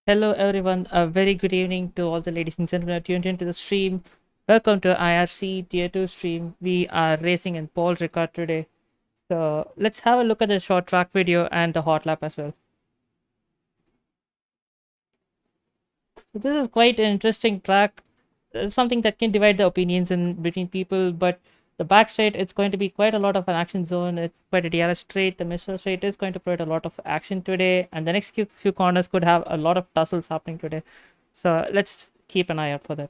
Hello, everyone. A very good evening to all the ladies and gentlemen who tuned into the stream. Welcome to IRC Tier-2 stream. We are racing in Paul Ricard today. So let's have a look at the short track video and the hot lap as well. This is quite an interesting track. Something that can divide the opinions in between people, but the back straight, it's going to be quite a lot of an action zone. It's quite a DRS straight. The Mr. straight is going to provide a lot of action today, and the next few corners could have a lot of tussles happening today. So let's keep an eye out for that.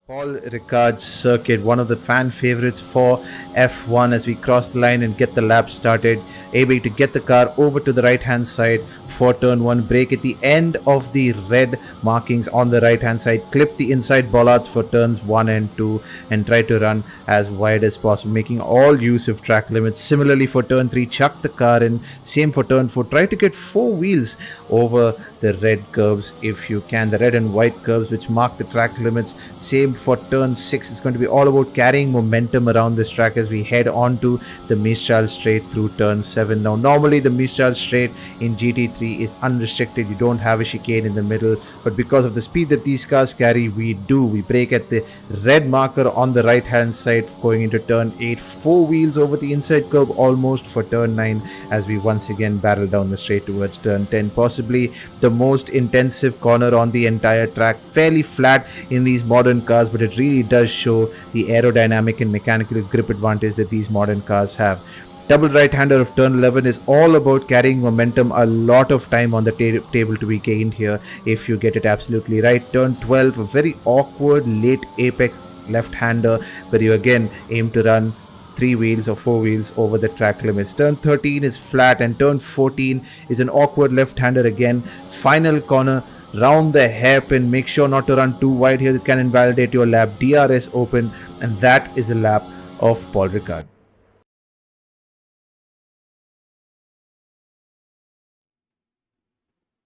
Paul Ricard's circuit, one of the fan favorites for F1 as we cross the line and get the lap started, able to get the car over to the right hand side for turn 1, brake at the end of the red markings on the right hand side, clip the inside bollards for turns 1 and 2 and try to run as wide as possible, making all use of track limits. Similarly for turn 3, chuck the car in, same for turn 4, try to get 4 wheels over the red curves if you can, the red and white curves which mark the track limits. Same for turn 6. It's going to be all about carrying momentum around this track as we head on to the Mistral straight through turn 7. Now normally the Mistral straight in GT3 is unrestricted, you don't have a chicane in the middle, but because of the speed that these cars carry, we brake at the red marker on the right hand side going into turn 8, 4 wheels over the inside curve almost for turn 9 as we once again barrel down the straight towards turn 10, possibly the most intensive corner on the entire track, fairly flat in these modern cars, but it really does show the aerodynamic and mechanical grip advantage that these modern cars have. Double right-hander of turn 11 is all about carrying momentum, a lot of time on the table to be gained here if you get it absolutely right. Turn 12, a very awkward late apex left-hander where you again aim to run 3 wheels or 4 wheels over the track limits. Turn 13 is flat and turn 14 is an awkward left-hander again. Final corner, round the hairpin, make sure not to run too wide here, it can invalidate your lap. DRS open, and that is a lap of Paul Ricard.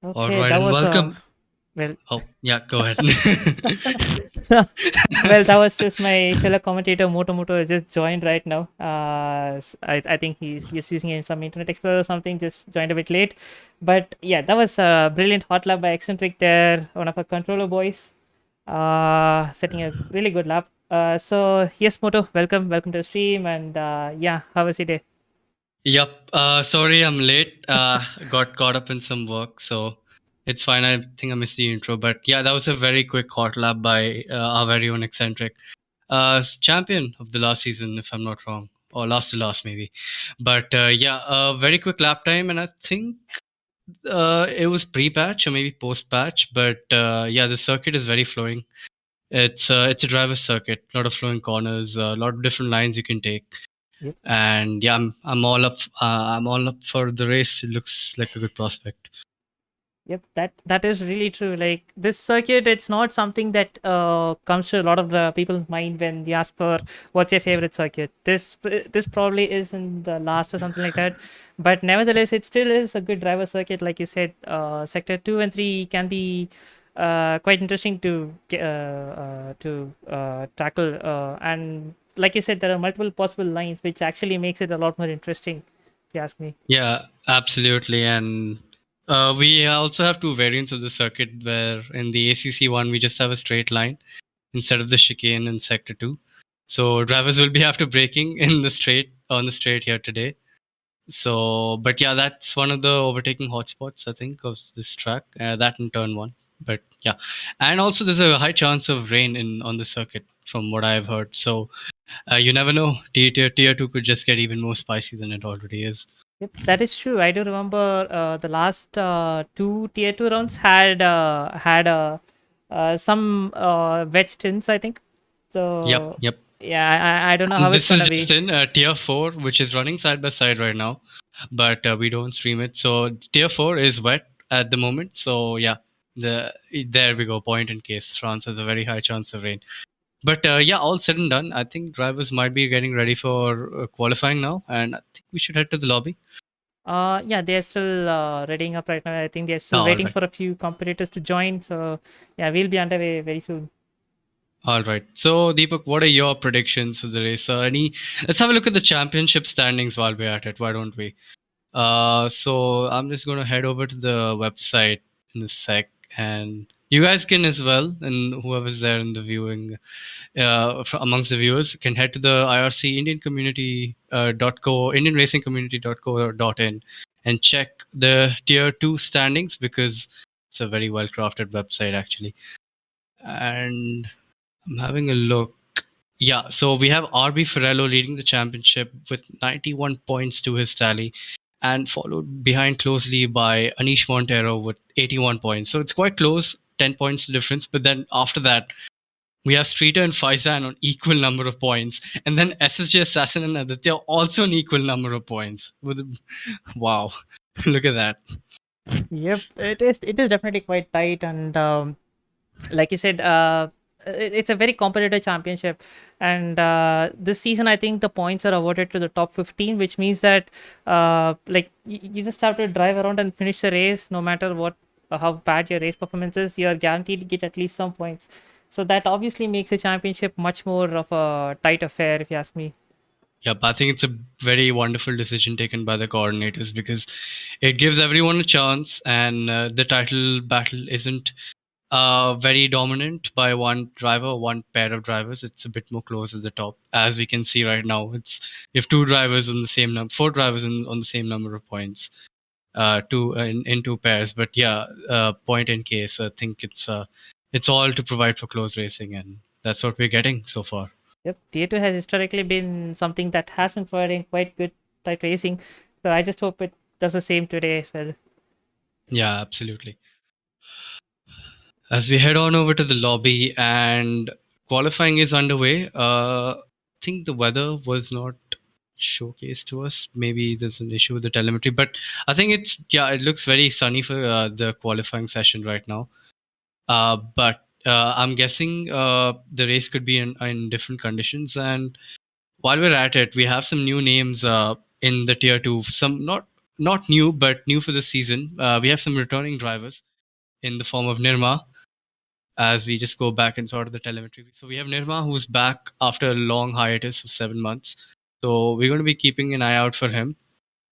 Okay, All right, that and was welcome. well. Oh, yeah, go ahead. Well, that was just my fellow commentator Moto just joined right now. I think he's just using some Internet Explorer or something. Just joined a bit late, but yeah, that was a brilliant hot lap by Eccentric there, one of our controller boys, setting a really good lap. So yes, Moto, welcome to the stream, and yeah, how was your day? Yep. Sorry, I'm late. Got caught up in some work, so it's fine. I think I missed the intro, but yeah, that was a very quick hot lap by our very own Eccentric, champion of the last season, if I'm not wrong, or last to last maybe. But yeah, a very quick lap time, and I think it was pre-patch or maybe post-patch. But yeah, the circuit is very flowing. It's a driver's circuit, a lot of flowing corners, a lot of different lines you can take, Yep. and yeah, I'm all up. I'm all up for the race. It looks like a good prospect. Yep, that is really true. Like this circuit, it's not something that comes to a lot of the people's mind when they ask for what's your favorite circuit. This probably isn't the last or something like that, but nevertheless, it still is a good driver circuit. Like you said, sector 2 and 3 can be quite interesting to tackle. And like you said, there are multiple possible lines, which actually makes it a lot more interesting. If you ask me. Yeah, absolutely. And we also have two variants of the circuit where in the ACC one, we just have a straight line instead of the chicane in sector 2. So drivers will be after braking in the straight on the straight here today. So, but yeah, that's one of the overtaking hotspots, I think, of this track. That in turn 1. But yeah, and also there's a high chance of rain in on the circuit from what I've heard. So you never know. Tier 2 could just get even more spicy than it already is. Yep, that is true. I do remember the last two tier 2 rounds had some wet stints, I think. So Yep. yeah, I don't know And how it's this is gonna be. just in Tier 4, which is running side by side right now, but we don't stream it. So Tier 4 is wet at the moment. So yeah, there we go. Point in case France has a very high chance of rain. But yeah, all said and done, I think drivers might be getting ready for qualifying now, and I think we should head to the lobby. Yeah, they're still readying up right now. I think they're still Oh, all waiting right. for a few competitors to join. So yeah, we'll be underway very soon. All right. So, Deepak, what are your predictions for the race? Let's have a look at the championship standings while we're at it. Why don't we? So I'm just going to head over to the website in a sec, and you guys can as well, and whoever's there in the viewing, amongst the viewers, can head to the IRC Indian Racing Community.co.in and check the Tier-2 standings, because it's a very well crafted website actually. And I'm having a look. Yeah, so we have RB Ferrello leading the championship with 91 points to his tally, and followed behind closely by Anish Montero with 81 points. So it's quite close, 10 points difference. But then after that, we have Streeter and Faizan on equal number of points, and then SSJ Assassin and Aditya also an equal number of points. Wow, look at that. Yep, it is. It is definitely quite tight, and like you said, it's a very competitive championship. And this season, I think the points are awarded to the top 15, which means that like you just have to drive around and finish the race, no matter what how bad your race performance is. You're guaranteed to get at least some points. So that obviously makes the championship much more of a tight affair, if you ask me. Yep, I think it's a very wonderful decision taken by the coordinators, because it gives everyone a chance, and the title battle isn't very dominant by one driver, one pair of drivers. It's a bit more close at the top, as we can see right now. It's you have two drivers on the same number, four drivers on the same number of points, two in two pairs. But yeah, point in case, I think it's all to provide for close racing, and that's what we're getting so far. Yep, Tier 2 has historically been something that has been providing quite good tight racing. So I just hope it does the same today as well. Yeah, absolutely. As we head on over to the lobby, and qualifying is underway, I think the weather was not showcased to us. Maybe there's an issue with the telemetry, but I think it looks very sunny for the qualifying session right now. But I'm guessing the race could be in different conditions. And while we're at it, we have some new names in the Tier-2. Some not new, but new for the season. We have some returning drivers in the form of Nirma, as we just go back and sort of the telemetry. So we have Nirma, who's back after a long hiatus of 7 months. So we're going to be keeping an eye out for him.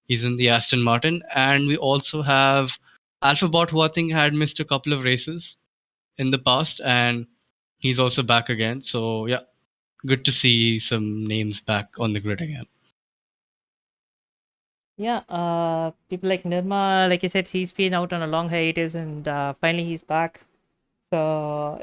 He's in the Aston Martin. And we also have Alphabot, who I think had missed a couple of races in the past, and he's also back again. So yeah, good to see some names back on the grid again. Yeah, people like Nirma, like you said, he's been out on a long hiatus, and finally he's back. So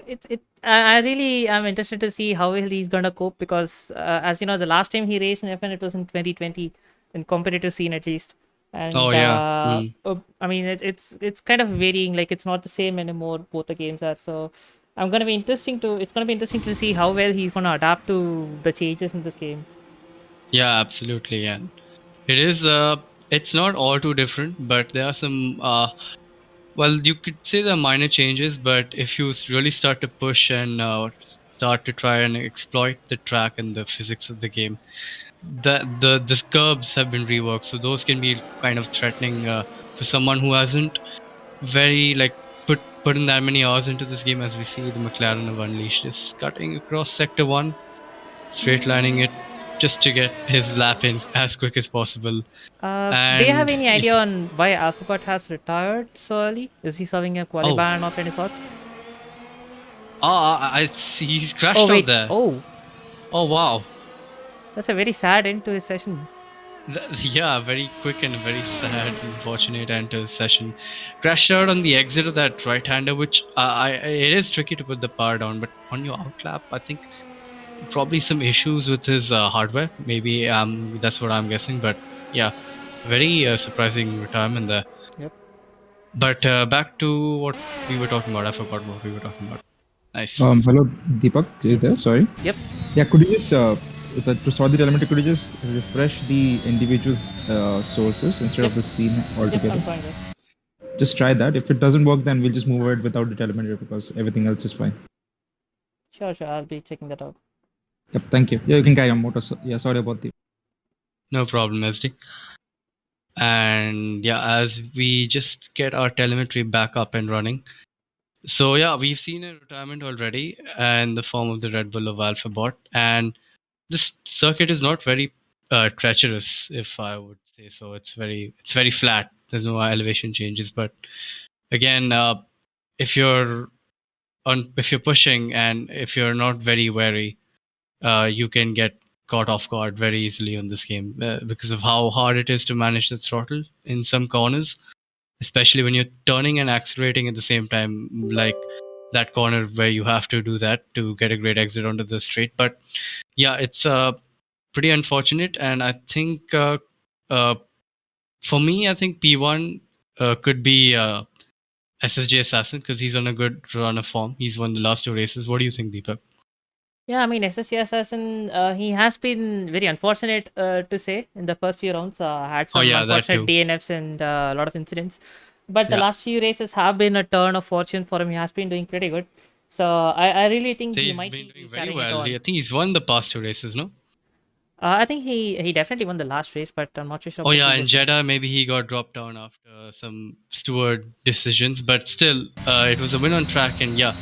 I really am interested to see how he's gonna cope, because as you know, the last time he raced in F1, it was in 2020, in competitive scene at least. And Oh yeah. I mean, it's kind of varying. Like it's not the same anymore. Both the games are. So it's gonna be interesting to see how well he's gonna adapt to the changes in this game. Yeah, absolutely. And it is it's not all too different, but there are some well, you could say there are minor changes, but if you really start to push and start to try and exploit the track and the physics of the game, the curbs have been reworked, so those can be kind of threatening for someone who hasn't very like put in that many hours into this game. As we see the McLaren of Unleashed just cutting across sector 1, straight lining it just to get his lap in as quick as possible. Do you have And any idea on why Alphabot has retired so early? Is he serving a quali Oh. ban of any sorts? I see he's crashed Oh wait, out there. oh, Wow. that's a very sad end to his session. Yeah, very quick and very sad, unfortunate end to the session. Crashed out on the exit of that right-hander, which it is tricky to put the power down. But on your outlap, I think probably some issues with his hardware. Maybe that's what I'm guessing. But yeah, very surprising retirement there. Yep. But back to what we were talking about. I forgot what we were talking about. Nice. Hello, Deepak. Are you there? Sorry. Yep. Yeah, could you just, to solve the telemetry, could you just refresh the individual sources instead of the scene Yep, altogether? I'm fine there. Just try that. If it doesn't work, then we'll just move ahead without the telemetry, because everything else is fine. Sure, I'll be checking that out. Yep, thank you. Yeah, you can carry on, Motor. Yeah, sorry about the... No problem, SD. And yeah, as we just get our telemetry back up and running. So yeah, we've seen a retirement already in the form of the Red Bull of Alphabot. And this circuit is not very treacherous, if I would say so. It's very flat. There's no elevation changes. But again, if you're pushing and if you're not very wary, you can get caught off guard very easily on this game because of how hard it is to manage the throttle in some corners, especially when you're turning and accelerating at the same time, like that corner where you have to do that to get a great exit onto the straight. But yeah, it's pretty unfortunate, and I think for me, I think P1 could be SSJ Assassin because he's on a good run of form. He's won the last 2 races. What do you think, Deepak? Yeah, I mean, SSC Assassin, he has been very unfortunate to say in the first few rounds. Had some unfortunate DNFs and a lot of incidents. But the last few races have been a turn of fortune for him. He has been doing pretty good. So I really think he might be doing very well. I think he's won the past 2 races, no? I think he definitely won the last race, but I'm not too sure. Oh yeah, in Jeddah, maybe he got dropped down after some steward decisions, but still, it was a win on track, and yeah,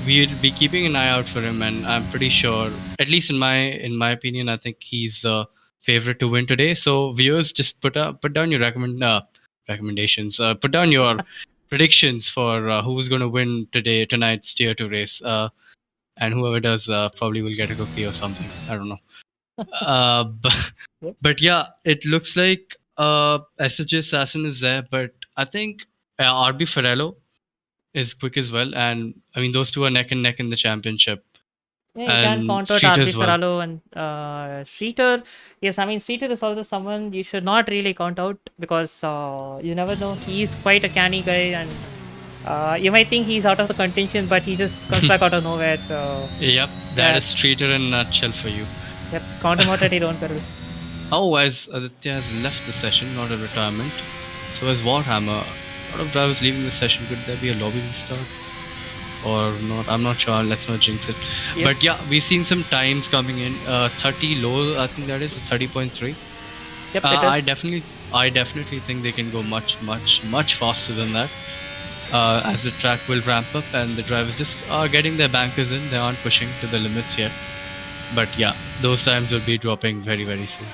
we'll be keeping an eye out for him, and I'm pretty sure, at least in my opinion, I think he's the favorite to win today. So viewers, just put down your recommendations, put down your predictions for who's going to win tonight's tier 2 race, and whoever does probably will get a cookie or something. I don't know. But yeah, it looks like SSJ Assassin is there, but I think RB Ferrello is quick as well, and I mean those two are neck and neck in the championship. Yeah, you can count out RB Ferrello and Streeter. Yes, I mean Streeter is also someone you should not really count out because you never know. He's quite a canny guy, and you might think he's out of the contention, but he just comes back out of nowhere. So yep, that is Streeter in a nutshell for you. Yep, count him out at your own peril. Oh, as Aditya has left the session, not a retirement. So as Warhammer, a lot of drivers leaving the session. Could there be a lobby restart? Or not? I'm not sure. Let's not jinx it. Yep. But yeah, we've seen some times coming in. 30 low, I think that is 30.3. Yep, I definitely think they can go much faster than that. As the track will ramp up and the drivers just are getting their bankers in. They aren't pushing to the limits yet. But yeah, those times will be dropping very, very soon.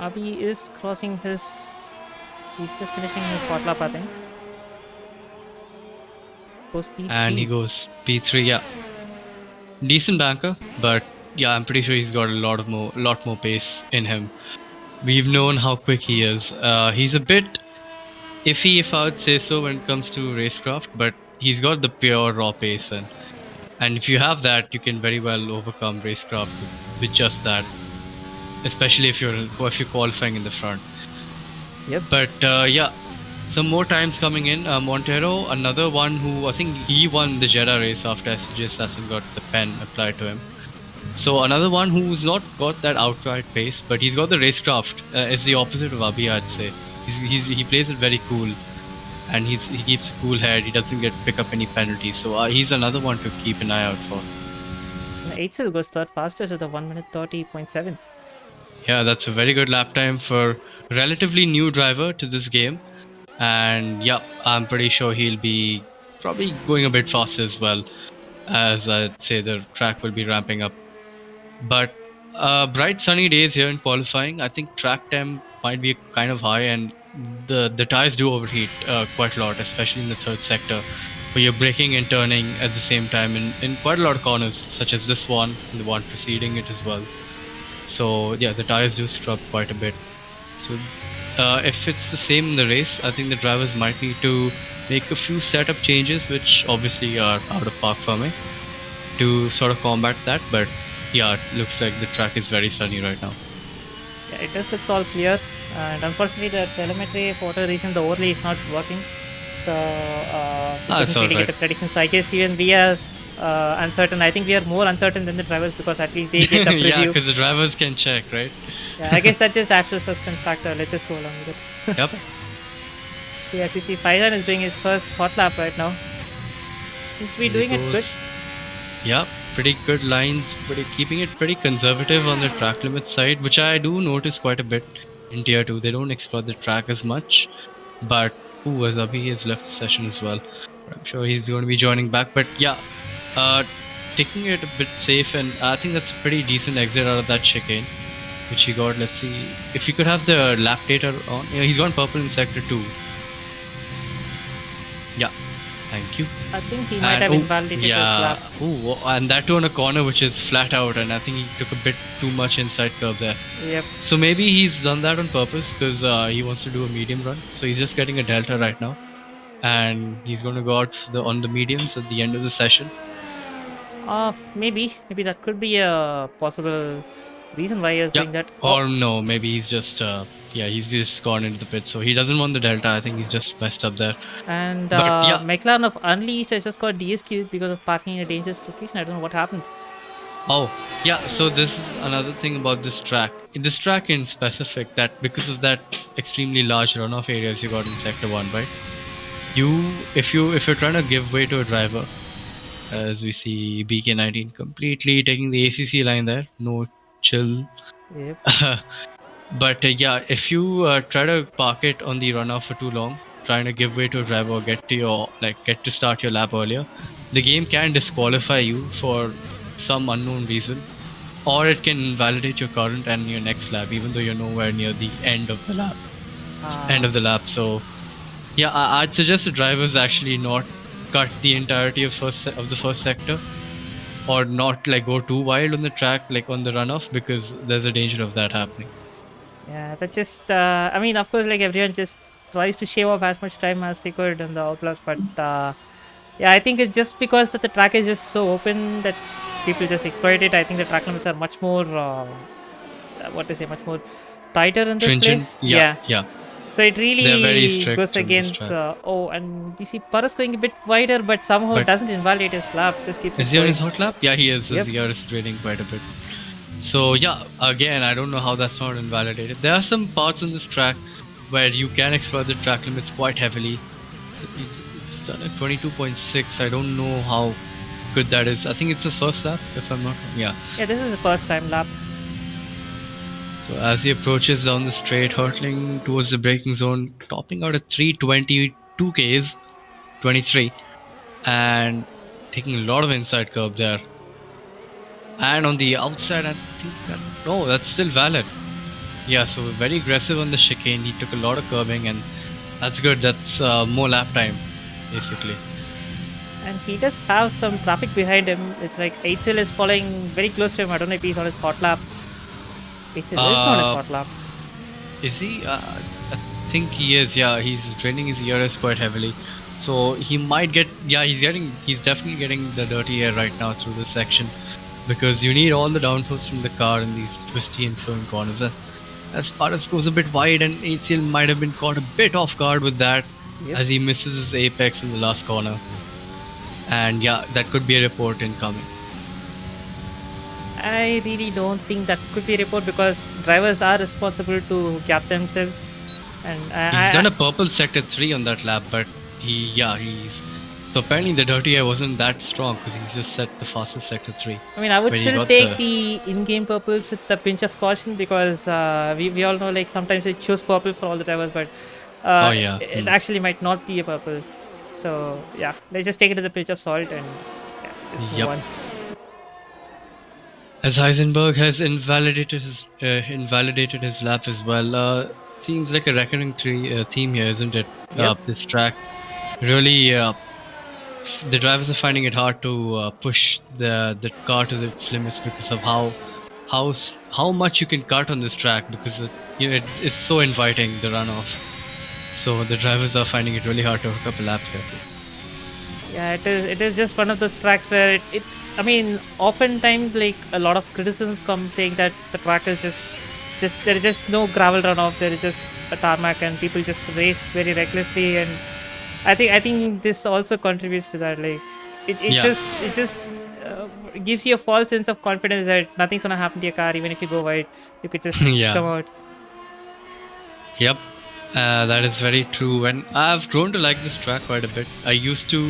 Abhi is crossing his... He's just finishing his Hotlap, I think. Goes P3. And he goes P3, yeah. Decent banker, but yeah, I'm pretty sure he's got a lot more pace in him. We've known how quick he is. He's a bit iffy, if I would say so, when it comes to racecraft, but he's got the pure raw pace, and if you have that, you can very well overcome racecraft with just that, especially if you're qualifying in the front. Yep. But yeah, some more times coming in. Montero, another one who I think he won the Jeddah race after SJ Assassin got the pen applied to him. So another one who's not got that outright pace, but he's got the racecraft. It's the opposite of Abhi, I'd say. He plays it very cool. And he keeps a cool head. He doesn't pick up any penalties. So he's another one to keep an eye out for. 8 goes third fastest with a 1 minute 30.7. Yeah, that's a very good lap time for relatively new driver to this game. And yeah, I'm pretty sure he'll be probably going a bit faster as well, as I'd say the track will be ramping up. But bright sunny days here in qualifying. I think track time might be kind of high, and the tires do overheat quite a lot, especially in the third sector, where you're braking and turning at the same time in quite a lot of corners, such as this one and the one preceding it as well. So yeah, the tires do scrub quite a bit. So if it's the same in the race, I think the drivers might need to make a few setup changes, which obviously are out of park for me, to sort of combat that. But yeah, it looks like the track is very sunny right now. Yeah, it does looks all clear, and unfortunately the telemetry for whatever reason the overlay is not working, so it's all right. Get a prediction. So I guess even we are uncertain. I think we are more uncertain than the drivers because at least they get a preview. Yeah, because the drivers can check, right? Yeah, I guess that just adds to suspense factor. Let's just go along with it. Yep. So yeah, see, Fairan is doing his first hot lap right now. Seems to be doing it good. Yeah, pretty good lines, but keeping it pretty conservative on the track limit side, which I do notice quite a bit in Tier 2. They don't explore the track as much, but Abhi has left the session as well. I'm sure he's going to be joining back. But yeah, taking it a bit safe, and I think that's a pretty decent exit out of that chicane, which he got. Let's see if he could have the lap data on. Yeah, he's gone purple in sector 2. Yeah, thank you. I think he might have invalidated his lap. Oh, and that too on a corner which is flat out, and I think he took a bit too much inside curve there. Yep. So maybe he's done that on purpose because he wants to do a medium run. So he's just getting a delta right now, and he's going to go out on the mediums at the end of the session. Maybe that could be a possible reason why he's doing that. Or no, maybe he's just he's just gone into the pit, so he doesn't want the delta. I think he's just messed up there. And But, McLaren of Unleashed has just got DSQ because of parking in a dangerous location. I don't know what happened. Oh, yeah, so this is another thing about this track. In this track in specific, that because of that extremely large runoff areas you got in sector 1, right? If you're trying to give way to a driver, as we see BK19 completely taking the ACC line there, no chill. Yep. But if you try to park it on the runoff for too long, trying to give way to a driver or get to start your lap earlier, the game can disqualify you for some unknown reason, or it can invalidate your current and your next lap, even though you're nowhere near the end of the lap. So yeah, I'd suggest the drivers actually not cut the entirety of the first sector, or not like go too wild on the track, like on the runoff, because there's a danger of that happening. Yeah, that just I mean, of course, like everyone just tries to shave off as much time as they could in the outlaws, but yeah, I think it's just because that the track is just so open that people just exploit it. I think the track limits are much more much more tighter in this place. Yeah. So it really They're very strict goes on this against. track. And we see Paras going a bit wider, but somehow it doesn't invalidate his lap. Just keeps. Is he on his hot lap? Yeah, he is. Yep. His ER is trailing quite a bit. So yeah, again, I don't know how that's not invalidated. There are some parts in this track where you can exploit the track limits quite heavily. It's done at 22.6. I don't know how good that is. I think it's his first lap, if I'm not wrong. Yeah, this is the first time lap. so as he approaches down the straight, hurtling towards the braking zone, topping out at 322 Ks, 23, and taking a lot of inside curb there. And on the outside, I think that's still valid. Yeah, so very aggressive on the chicane. He took a lot of curbing, and that's good. That's more lap time, basically. And he does have some traffic behind him. It's like Eitzel is following very close to him. I don't know if he's on his hot lap. Eitzel is on his hot lap. Is he? I think he is. Yeah, he's draining his ERS quite heavily. So he might get. Yeah, he's definitely getting the dirty air right now through this section, because you need all the downforce from the car in these twisty and flowing corners. As Paras goes a bit wide, and ACL might have been caught a bit off guard with that, as he misses his apex in the last corner. And yeah, that could be a report incoming. I really don't think that could be a report, because drivers are responsible to gap themselves. And he's done a purple sector 3 on that lap, but so apparently the dirty air wasn't that strong, because he's just set the fastest sector 3. I mean, I would still take the in-game purples with a pinch of caution, because we all know, like, sometimes it shows purple for all the drivers, but it actually might not be a purple. So yeah, let's just take it with a pinch of salt and just move on. As Heisenberg has invalidated his lap as well. Seems like a recurring theme here, isn't it? This track really. The drivers are finding it hard to push the car to its limits because of how much you can cut on this track, because it's so inviting, the runoff. So the drivers are finding it really hard to hook up a lap here. Yeah, it is just one of those tracks where I mean, oftentimes, like, a lot of criticisms come saying that the track is just there is just no gravel runoff, there is just a tarmac, and people just race very recklessly, and I think this also contributes to that. Like, it just gives you a false sense of confidence that nothing's gonna happen to your car, even if you go wide, you could just come out. Yep, that is very true, and I've grown to like this track quite a bit. I used to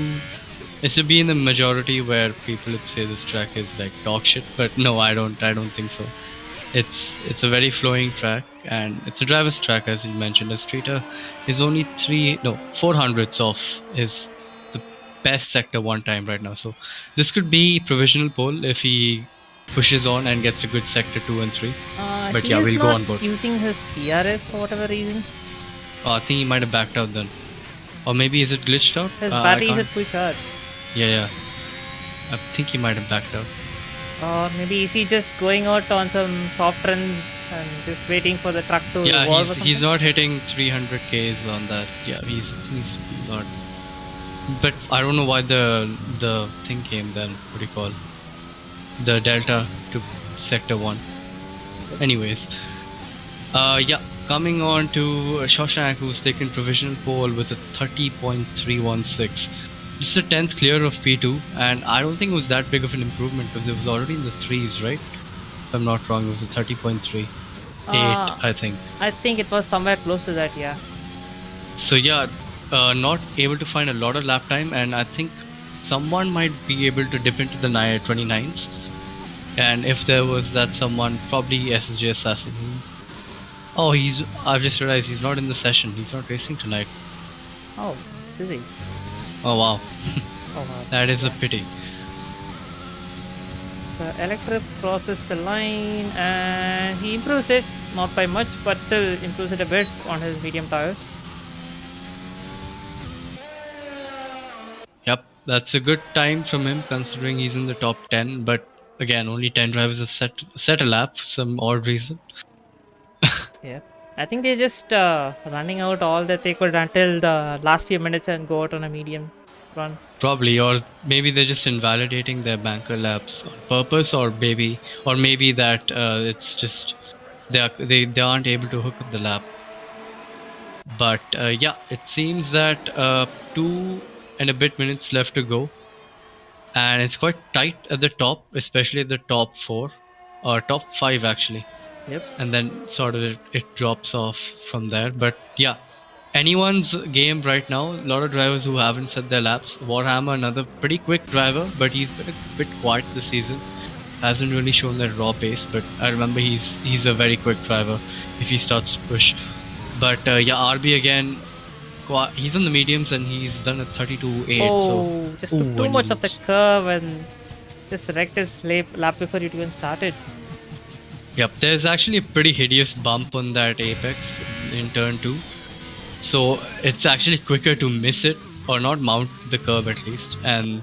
be in the majority where people would say this track is like dog shit, but no, I don't think so. It's a very flowing track, and it's a driver's track, as you mentioned. A streeter is only 400ths of best sector 1 time right now. So this could be provisional pole if he pushes on and gets a good sector 2 and 3. But he yeah, is we'll go not on board. using his PRS for whatever reason. I think he might have backed out then. Or maybe is it glitched out? His I battery is can't- at full charge. Yeah. I think he might have backed out. Or maybe is he just going out on some soft runs and just waiting for the truck to Yeah, evolve or he's something? not hitting 300 Ks on that. Yeah, he's not. But I don't know why the thing came then. What do you call the delta to sector 1? Anyways, yeah. Coming on to Shawshank, who's taken provisional pole with a 30.316. Just a 10th clear of P2, and I don't think it was that big of an improvement because it was already in the 3s, right? If I'm not wrong, it was a 30.3. 8, I think. I think it was somewhere close to that, yeah. So yeah, not able to find a lot of lap time, and I think someone might be able to dip into the 29s. And if there was that someone, probably SSJ Assassin. Oh, I've just realized he's not in the session. He's not racing tonight. Oh, is he? Oh wow, Oh, wow. that is a pity. So Electric crosses the line and he improves it, not by much, but still improves it a bit on his medium tires. Yep, that's a good time from him considering he's in the top 10. But again, only 10 drivers have set a lap for some odd reason. Yeah. I think they're just running out all that they could until the last few minutes and go out on a medium run. Probably, or maybe they're just invalidating their banker laps on purpose, or maybe that it's just they aren't able to hook up the lap. But yeah, it seems that 2 and a bit minutes left to go, and it's quite tight at the top, especially at the top 4 or top 5 actually. Yep. And then sort of it drops off from there. But yeah, anyone's game right now. A lot of drivers who haven't set their laps. Warhammer, another pretty quick driver, but he's been a bit quiet this season. Hasn't really shown that raw pace, but I remember he's a very quick driver if he starts to push. But yeah, RB again, he's on the mediums and he's done a 32.8. Oh, so just took too much of the curve and just wrecked his lap before it even started. Yep, there's actually a pretty hideous bump on that apex in turn 2. So it's actually quicker to miss it or not mount the curve at least and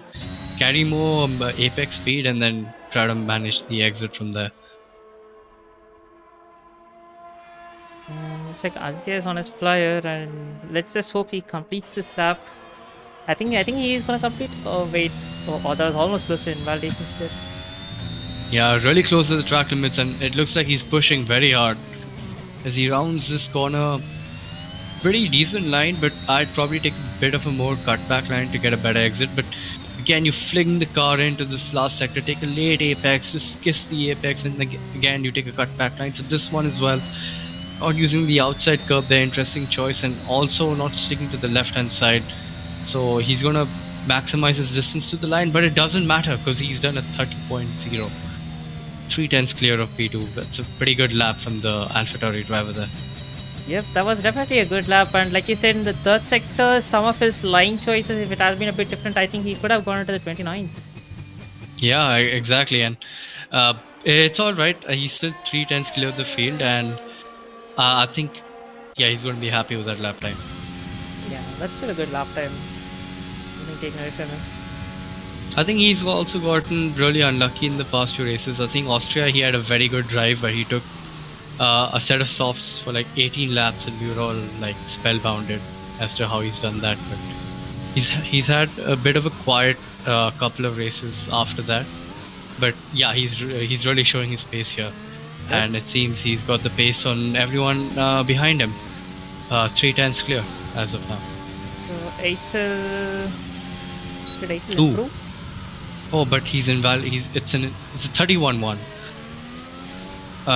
carry more apex speed and then try to manage the exit from there. Looks like Aditya is on his flyer and let's just hope he completes this lap. I think he is gonna complete. Oh wait, oh that was almost close to invalidation there. Yeah, really close to the track limits, and it looks like he's pushing very hard as he rounds this corner. Pretty decent line, but I'd probably take a bit of a more cutback line to get a better exit. But again, you fling the car into this last sector, take a late apex, just kiss the apex, and again you take a cutback line. So this one as well, not using the outside curb there, interesting choice, and also not sticking to the left hand side. So he's gonna maximize his distance to the line, but it doesn't matter because he's done a 30.0. 3/10 clear of P2. That's a pretty good lap from the AlphaTauri driver there. Yep, that was definitely a good lap, and like you said, in the third sector, some of his line choices, if it had been a bit different, I think he could have gone into the 29s. Yeah, exactly, and it's all right. He's still 3/10 clear of the field, and I think, yeah, he's going to be happy with that lap time. Yeah, that's still a good lap time. Nothing taken away from him. I think he's also gotten really unlucky in the past 2 races. I think Austria, he had a very good drive where he took a set of softs for like 18 laps, and we were all like spellbounded as to how he's done that. But he's had a bit of a quiet couple of races after that. But yeah, he's really showing his pace here, and it seems he's got the pace on everyone behind him. 3/10 clear as of now. So Aisel, did Aisel 2. improve? Oh, but he's invalid. It's a 31-1.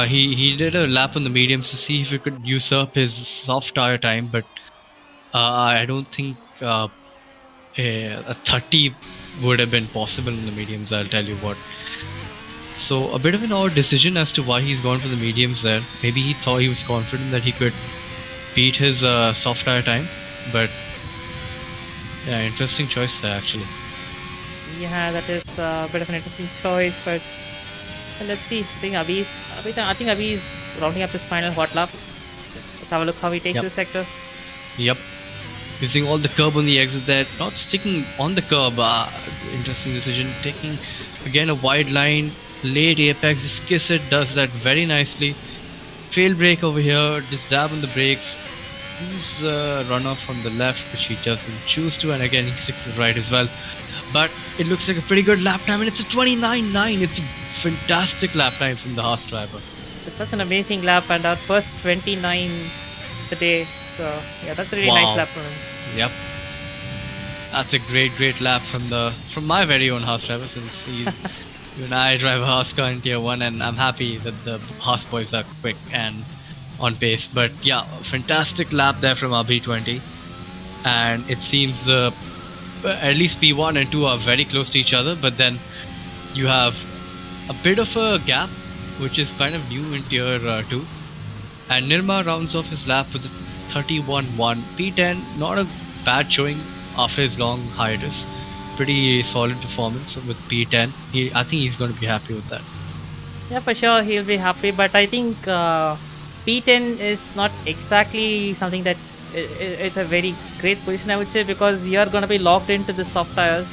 He did a lap on the mediums to see if he could usurp his soft tire time, but I don't think a 30 would have been possible in the mediums. I'll tell you what. So a bit of an odd decision as to why he's gone for the mediums there. Maybe he thought he was confident that he could beat his soft tire time, but Yeah, interesting choice there actually. Yeah, that is a bit of an interesting choice, but let's see. I think Abhi is rounding up his final Hotlap. Let's have a look how he takes Yep. this sector. Yep. Using all the curb on the exit there, not sticking on the curb. Interesting decision. Taking again a wide line, late apex, just kiss it, does that very nicely. Trail brake over here, just dab on the brakes. Use runoff from the left, which he doesn't choose to, and again he sticks to the right as well. But it looks like a pretty good lap time, and it's a 29.9. It's a fantastic lap time from the Haas driver. That's an amazing lap, and our first 29 today. So yeah, that's a really Wow. nice lap from him. Yep. That's a great lap from my very own Haas driver, since he's even I drive a Haas car in Tier 1, and I'm happy that the Haas boys are quick and on pace. But yeah, fantastic lap there from our B20, and it seems at least P1 and 2 are very close to each other, but then you have a bit of a gap, which is kind of new in Tier 2, and Nirma rounds off his lap with a 31.1. P10, not a bad showing after his long hiatus. Pretty solid performance with P10. I think he's going to be happy with that. Yeah, for sure he'll be happy, but I think P10 is not exactly something that it's a very great position, I would say, because you're going to be locked into the soft tires.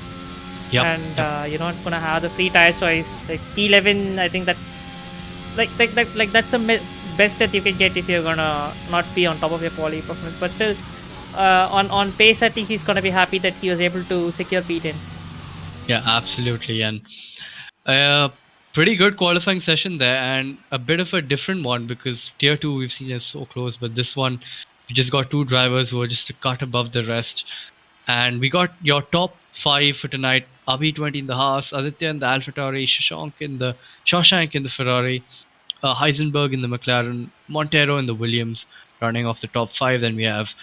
Yep. And you're not going to have the free tire choice. Like P11, I think that's that's the best that you can get if you're gonna not be on top of your quality performance. But still, on pace, at least he's gonna be happy that he was able to secure P10. Yeah, absolutely. And pretty good qualifying session there, and a bit of a different one, because Tier 2 we've seen is so close, but this one we just got two drivers who are just a cut above the rest. And we got your top 5 for tonight: Abhi20 in the Haas, Aditya in the AlphaTauri, Shawshank in the Ferrari, Heisenberg in the McLaren, Montero in the Williams, running off the top 5. Then we have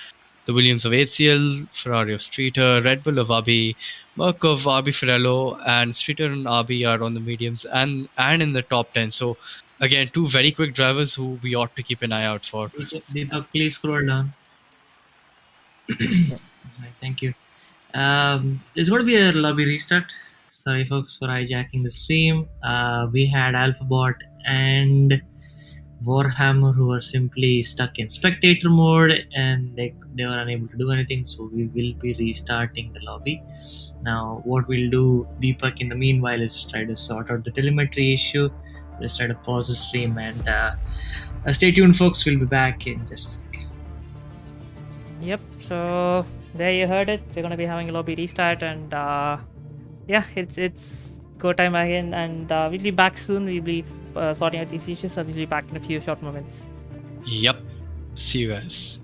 the Williams of HCL, Ferrari of Streeter, Red Bull of Abi, Merc of Abi Ferrello, and Streeter and Abi are on the mediums and in the top 10. So again, two very quick drivers who we ought to keep an eye out for. Deepak, please scroll down. Right, thank you. It's going to be a lobby restart. Sorry, folks, for hijacking the stream. We had AlphaBot and Warhammer who were simply stuck in spectator mode, and they were unable to do anything, so we will be restarting the lobby. Now what we'll do, Deepak, in the meanwhile, is try to sort out the telemetry issue. Let's try to pause the stream, and stay tuned, folks. We'll be back in just a sec. Yep. So there you heard it. We're gonna be having a lobby restart, and yeah, it's go time again, and we'll be back soon. We'll be sorting out these issues, and we'll be back in a few short moments. Yep. See you guys.